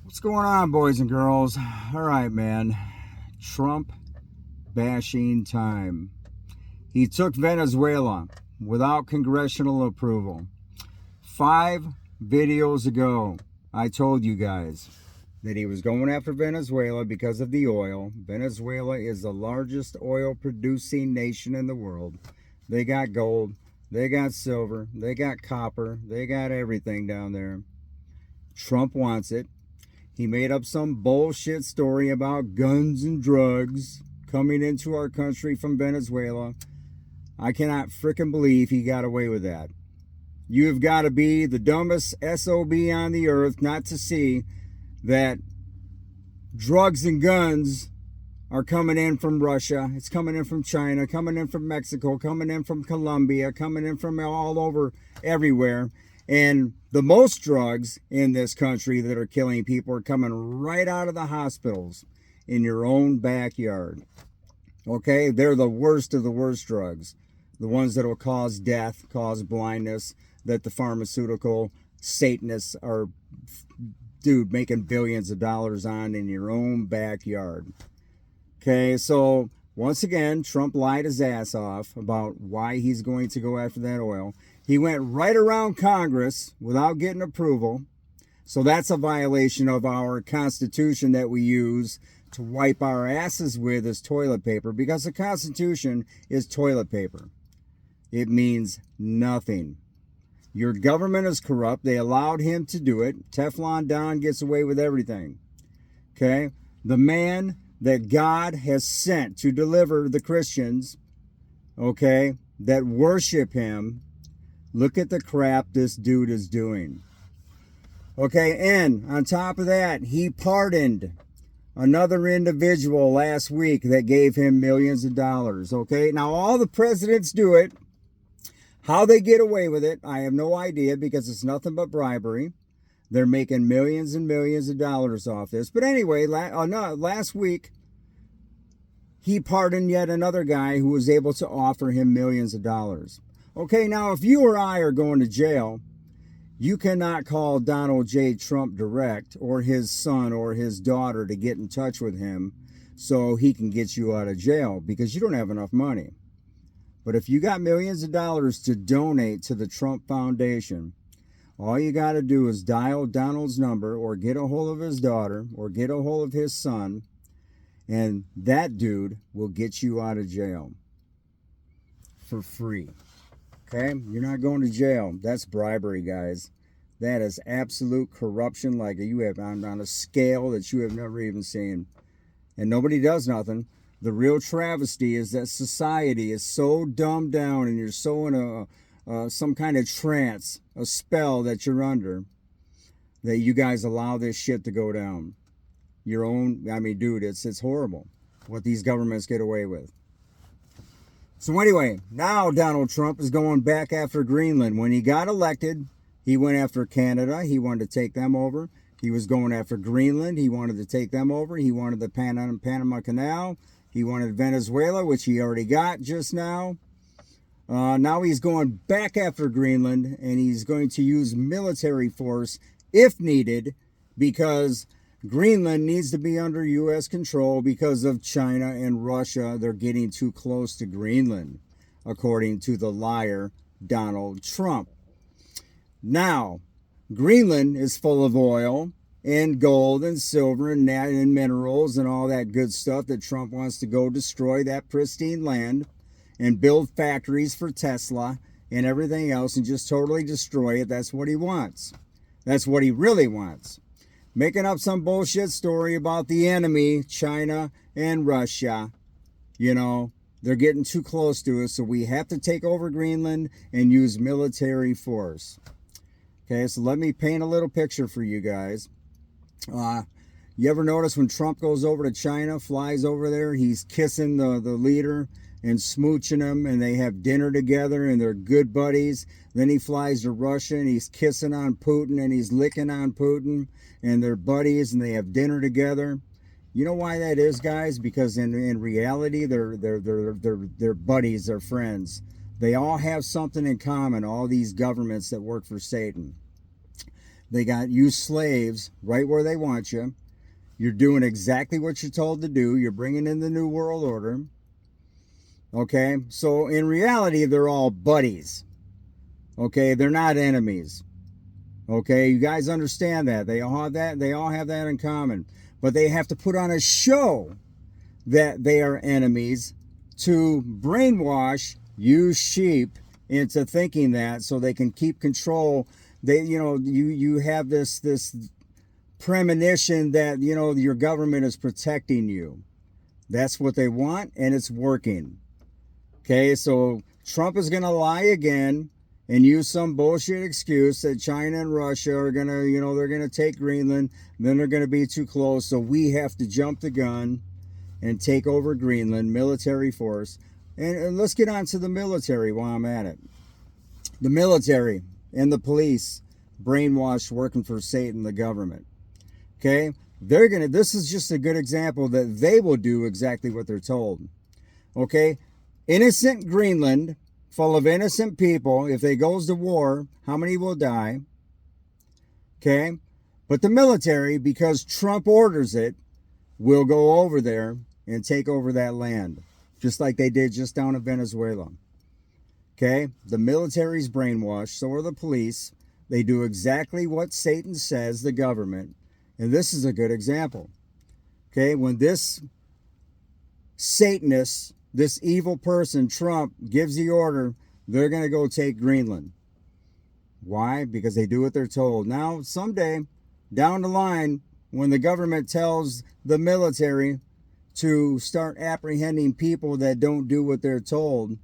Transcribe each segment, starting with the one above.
What's going on, boys and girls? All right, man. Trump bashing time. He took Venezuela without congressional approval. 5 videos ago, I told you guys that he was going after Venezuela because of the oil. Venezuela is the largest oil producing nation in the world. They got gold, they got silver, they got copper, they got everything down there. Trump wants it. He made up some bullshit story about guns and drugs coming into our country from Venezuela. I cannot frickin' believe he got away with that. You have got to be the dumbest SOB on the earth not to see that drugs and guns are coming in from Russia. It's coming in from China, coming in from Mexico, coming in from Colombia, coming in from all over everywhere. And the most drugs in this country that are killing people are coming right out of the hospitals in your own backyard. Okay? They're the worst of the worst drugs. The ones that will cause death, cause blindness, that the pharmaceutical Satanists are, dude, making billions of dollars on in your own backyard. Okay, so once again, Trump lied his ass off about why he's going to go after that oil. He went right around Congress without getting approval. So that's a violation of our Constitution that we use to wipe our asses with as toilet paper, because the Constitution is toilet paper. It means nothing. Your government is corrupt. They allowed him to do it. Teflon Don gets away with everything. Okay? The man that God has sent to deliver the Christians, okay, that worship him, look at the crap this dude is doing. Okay, and on top of that, he pardoned another individual last week that gave him millions of dollars. Okay, now all the presidents do it. How they get away with it, I have no idea, because it's nothing but bribery. They're making millions and millions of dollars off this. But anyway, last week, he pardoned yet another guy who was able to offer him millions of dollars. Okay, now if you or I are going to jail, you cannot call Donald J. Trump direct, or his son or his daughter, to get in touch with him so he can get you out of jail, because you don't have enough money. But if you got millions of dollars to donate to the Trump Foundation, all you got to do is dial Donald's number, or get a hold of his daughter, or get a hold of his son, and that dude will get you out of jail for free. Okay? You're not going to jail. That's bribery, guys. That is absolute corruption, like you have on a scale that you have never even seen. And nobody does nothing. The real travesty is that society is so dumbed down, and you're so in some kind of trance, a spell that you're under, that you guys allow this shit to go down. Your own, I mean, dude, it's horrible what these governments get away with. So anyway, now Donald Trump is going back after Greenland. When he got elected, he went after Canada. He wanted to take them over. He was going after Greenland. He wanted to take them over. He wanted the Panama Canal. He wanted Venezuela, which he already got just now. Now he's going back after Greenland, and he's going to use military force if needed, because Greenland needs to be under U.S. control because of China and Russia. They're getting too close to Greenland, according to the liar Donald Trump. Now, Greenland is full of oil and gold and silver and minerals and all that good stuff that Trump wants to go destroy that pristine land and build factories for Tesla and everything else and just totally destroy it. That's what he wants. That's what he really wants. Making up some bullshit story about the enemy, China and Russia. You know, they're getting too close to us, so we have to take over Greenland and use military force. Okay, so let me paint a little picture for you guys. You ever notice when Trump goes over to China, flies over there, he's kissing the leader and smooching him, and they have dinner together, and they're good buddies. Then he flies to Russia, and he's kissing on Putin, and he's licking on Putin, and they're buddies, and they have dinner together. You know why that is, guys? Because in reality, they're buddies, they're friends. They all have something in common, all these governments that work for Satan. They got you slaves right where they want you. You're doing exactly what you're told to do. You're bringing in the New World Order. Okay? So in reality, they're all buddies. Okay? They're not enemies. Okay? You guys understand that. They all have that. They all have that in common. But they have to put on a show that they are enemies to brainwash you sheep into thinking that, so they can keep control. They, you have this premonition that, your government is protecting you. That's what they want, and it's working. Okay, so Trump is going to lie again and use some bullshit excuse that China and Russia are going to, they're going to take Greenland, then they're going to be too close, so we have to jump the gun and take over Greenland, military force. And let's get on to the military while I'm at it. The military and the police brainwashed, working for Satan, the government. Okay? This is just a good example that they will do exactly what they're told. Okay? Innocent Greenland, full of innocent people, if it goes to war, how many will die? Okay? But the military, because Trump orders it, will go over there and take over that land, just like they did just down in Venezuela. Okay? The military's brainwashed, so are the police. They do exactly what Satan says, the government. And this is a good example. Okay? When this Satanist, this evil person, Trump, gives the order, they're going to go take Greenland. Why? Because they do what they're told. Now, someday, down the line, when the government tells the military to start apprehending people that don't do what they're told,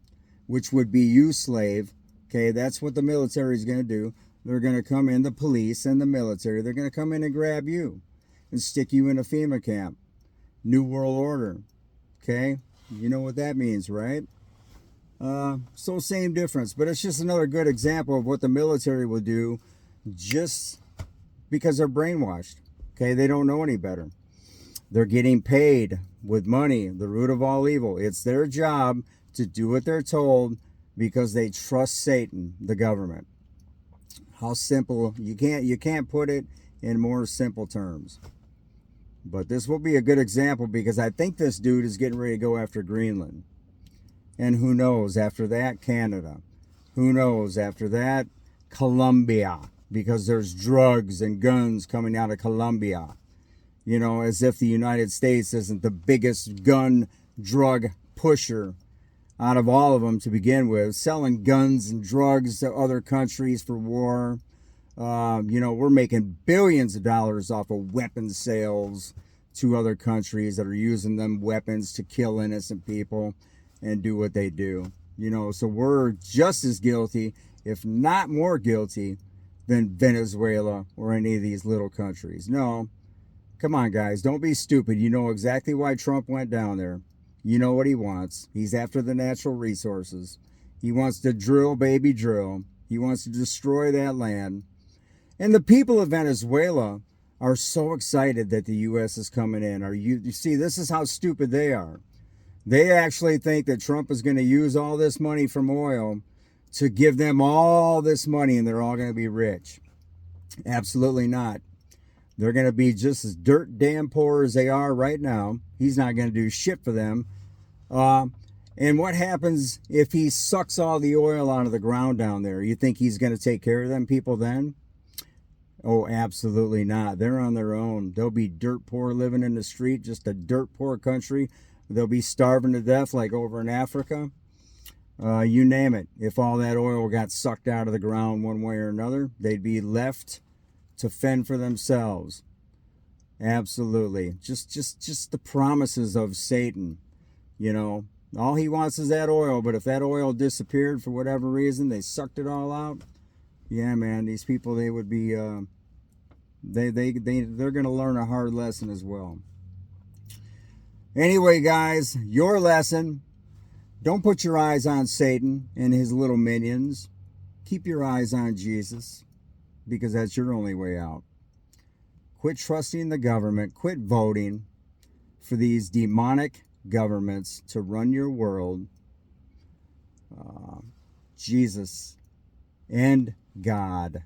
which would be you, slave, okay, that's what the military is going to do. They're going to come in, the police and the military, they're going to come in and grab you and stick you in a FEMA camp. New World Order, okay? You know what that means, right? So same difference, but it's just another good example of what the military will do just because they're brainwashed. Okay, they don't know any better. They're getting paid with money, the root of all evil. It's their job to do what they're told because they trust Satan, the government. How simple. You can't put it in more simple terms. But this will be a good example because I think this dude is getting ready to go after Greenland. And who knows, after that, Canada. Who knows, after that, Colombia. Because there's drugs and guns coming out of Colombia. As if the United States isn't the biggest gun drug pusher out of all of them to begin with. Selling guns and drugs to other countries for war. We're making billions of dollars off of weapon sales to other countries that are using them weapons to kill innocent people and do what they do. So we're just as guilty, if not more guilty, than Venezuela or any of these little countries. No, come on, guys, don't be stupid. You know exactly why Trump went down there. You know what he wants. He's after the natural resources. He wants to drill, baby, drill. He wants to destroy that land. And the people of Venezuela are so excited that the U.S. is coming in. You see, this is how stupid they are. They actually think that Trump is going to use all this money from oil to give them all this money and they're all going to be rich. Absolutely not. They're going to be just as dirt damn poor as they are right now. He's not going to do shit for them. And what happens if he sucks all the oil out of the ground down there? You think he's going to take care of them people then? Oh, absolutely not. They're on their own. They'll be dirt poor living in the street, just a dirt poor country. They'll be starving to death like over in Africa. You name it. If all that oil got sucked out of the ground one way or another, they'd be left to fend for themselves. Absolutely. Just the promises of Satan. All he wants is that oil, but if that oil disappeared for whatever reason, they sucked it all out. Yeah, man, these people, they would be they're going to learn a hard lesson as well. Anyway, guys, your lesson: don't put your eyes on Satan and his little minions. Keep your eyes on Jesus, because that's your only way out. Quit trusting the government. Quit voting for these demonic governments to run your world. Jesus and God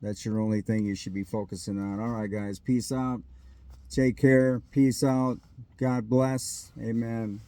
That's your only thing you should be focusing on. All right, guys. Peace out. Take care. Peace out. God bless. Amen.